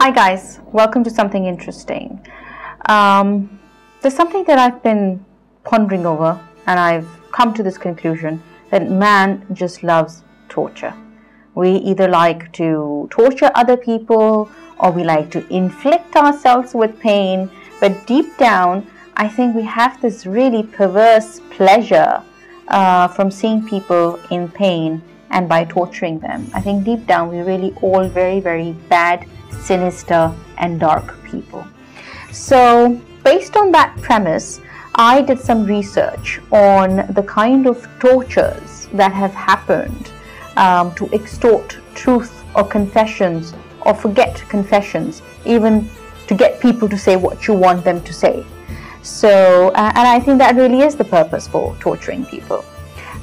Hi guys, welcome to something interesting. There's something that I've been pondering over, and I've come to this conclusion that man just loves torture. We either like to torture other people or we like to inflict ourselves with pain, but deep down I think we have this really perverse pleasure from seeing people in pain and by torturing them. I think deep down we're really all very, very bad, sinister and dark people. So based on that premise, I did some research on the kind of tortures that have happened to extort truth or confessions or forget confessions, even to get people to say what you want them to say. So, and I think that really is the purpose for torturing people.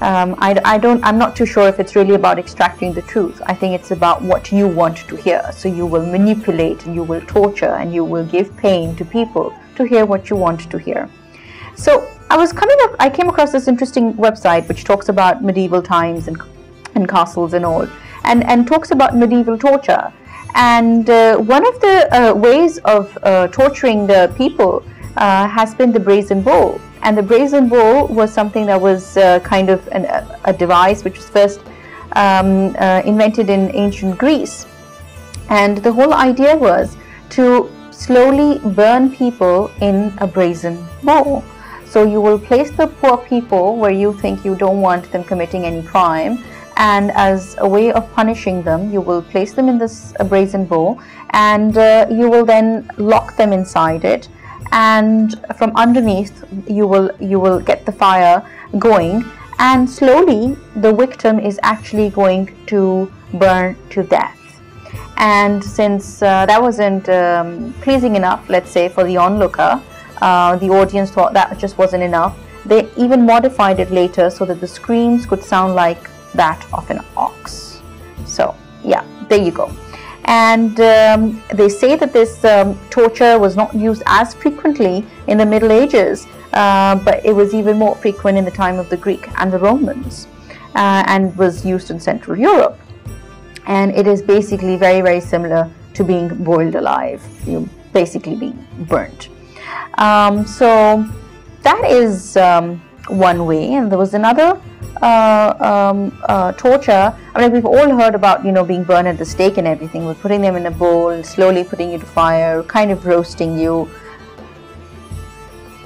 I'm not too sure if it's really about extracting the truth. I think it's about what you want to hear. So you will manipulate and you will torture and you will give pain to people to hear what you want to hear. So I came across this interesting website which talks about medieval times and castles and all, and talks about medieval torture. And one of the ways of torturing the people has been the brazen bull. And the brazen bull was something that was kind of a device which was first invented in ancient Greece. And the whole idea was to slowly burn people in a brazen bull. So you will place the poor people where you think you don't want them committing any crime, and as a way of punishing them, you will place them in this brazen bull, and you will then lock them inside it. And from underneath you will get the fire going, and slowly the victim is actually going to burn to death. And since that wasn't pleasing enough, let's say, for the onlooker, the audience thought that just wasn't enough. They even modified it later so that the screams could sound like that of an ox. So yeah, there you go. And they say that this torture was not used as frequently in the Middle Ages, but it was even more frequent in the time of the Greek and the Romans, and was used in Central Europe. And it is basically very, very similar to being boiled alive. You're basically being burnt. So that is one way. And there was another torture. I mean, we've all heard about, being burned at the stake and everything. We're putting them in a bowl, slowly putting you to fire, kind of roasting you.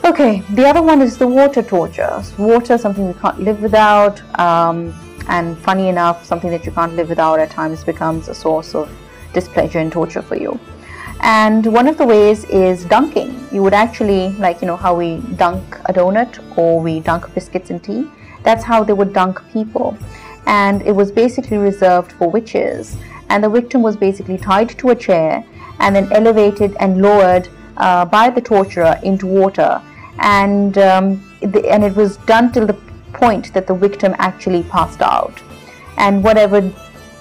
Okay, the other one is the water torture. Water, something we can't live without, and funny enough, something that you can't live without at times becomes a source of displeasure and torture for you. And one of the ways is dunking. You would actually, like, how we dunk a donut or we dunk biscuits in tea. That's how they would dunk people. And it was basically reserved for witches. And the victim was basically tied to a chair and then elevated and lowered by the torturer into water. And it was done till the point that the victim actually passed out. And whatever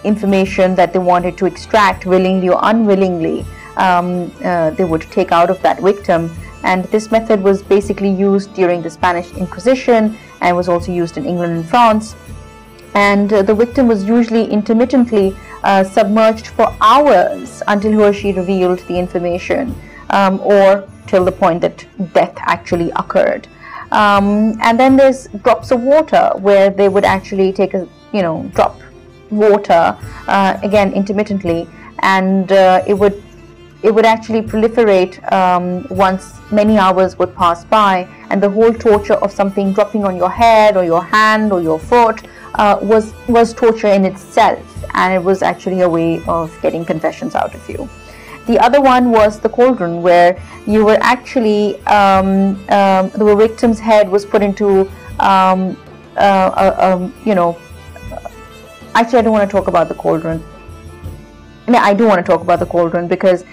information that they wanted to extract, willingly or unwillingly, they would take out of that victim. And this method was basically used during the Spanish Inquisition, and was also used in England and France. And the victim was usually intermittently submerged for hours until he or she revealed the information, or till the point that death actually occurred. And then there's drops of water, where they would actually take a drop water, again intermittently, and it would actually proliferate once many hours would pass by. And the whole torture of something dropping on your head or your hand or your foot was torture in itself, and it was actually a way of getting confessions out of you. The other one was the cauldron, where you were actually the victim's head was put into actually, I don't want to talk about the cauldron. No, I do want to talk about the cauldron, because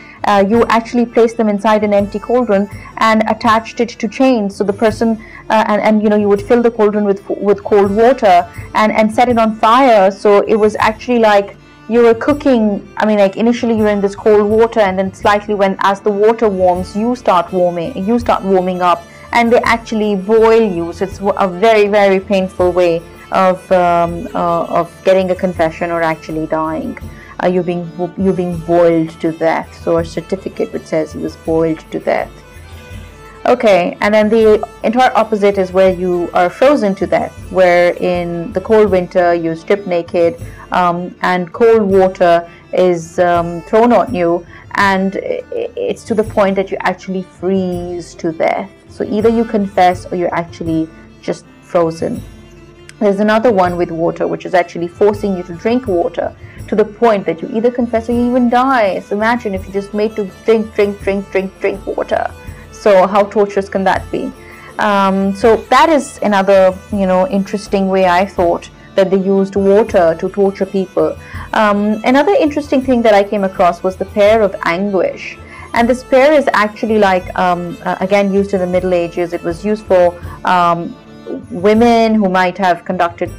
you actually placed them inside an empty cauldron and attached it to chains. So the person, you would fill the cauldron with cold water and set it on fire. So it was actually like you were cooking. I mean, like, initially you're in this cold water, and then slightly, as the water warms, you start warming up, and they actually boil you. So it's a very, very painful way of getting a confession or actually dying. you're being boiled to death. So a certificate which says he was boiled to death. Okay, and then the entire opposite is where you are frozen to death, where in the cold winter you strip naked, and cold water is thrown on you, and it's to the point that you actually freeze to death. So either you confess or you're actually just frozen. There's another one with water, which is actually forcing you to drink water to the point that you either confess or you even die. So imagine if you're just made to drink water. So how torturous can that be? So that is another, interesting way I thought that they used water to torture people. Another interesting thing that I came across was the pear of anguish. And this pear is actually like, again, used in the Middle Ages. It was used for women who might have conducted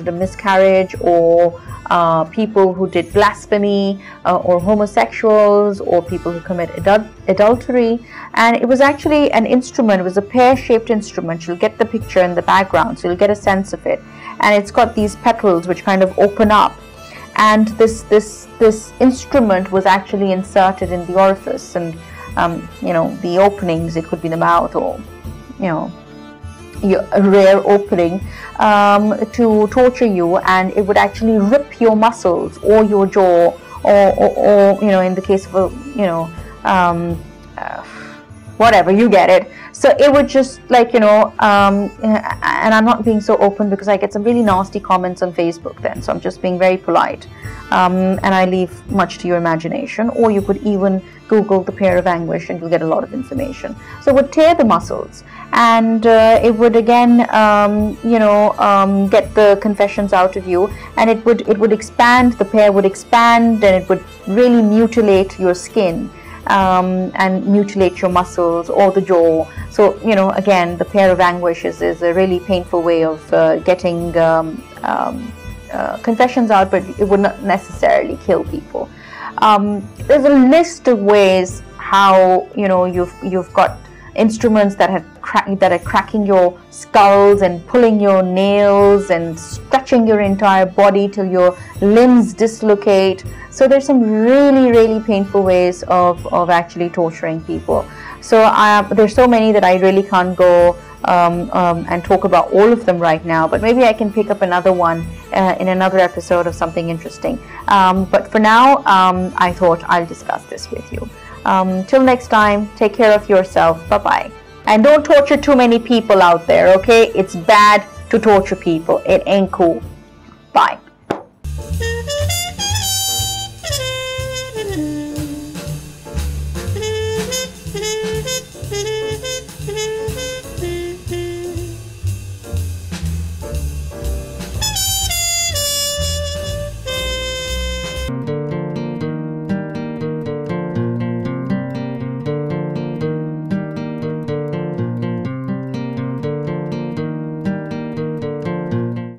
a miscarriage, or people who did blasphemy, or homosexuals, or people who commit adultery. And it was actually an instrument. It was a pear-shaped instrument. You'll get the picture in the background, so you'll get a sense of it. And it's got these petals which kind of open up, and this instrument was actually inserted in the orifice, and the openings. It could be the mouth, or a rare opening, to torture you, and it would actually rip your muscles or your jaw, or in the case of whatever, you get it. So it would just and I'm not being so open because I get some really nasty comments on Facebook then, so I'm just being very polite, and I leave much to your imagination. Or you could even Google the pear of anguish and you'll get a lot of information. So it would tear the muscles, and it would again get the confessions out of you, and it would expand. The pear would expand, and it would really mutilate your skin, and mutilate your muscles or the jaw. So again, the pear of anguish is a really painful way of getting confessions out, but it would not necessarily kill people. There's a list of ways how you've got instruments that are cracking your skulls and pulling your nails and stretching your entire body till your limbs dislocate. So there's some really, really painful ways of actually torturing people. So there's so many that I really can't go and talk about all of them right now, but maybe I can pick up another one in another episode of something interesting. But for now, I thought I'll discuss this with you. Till next time, take care of yourself. Bye-bye. And don't torture too many people out there, okay? It's bad to torture people. It ain't cool. Bye. you.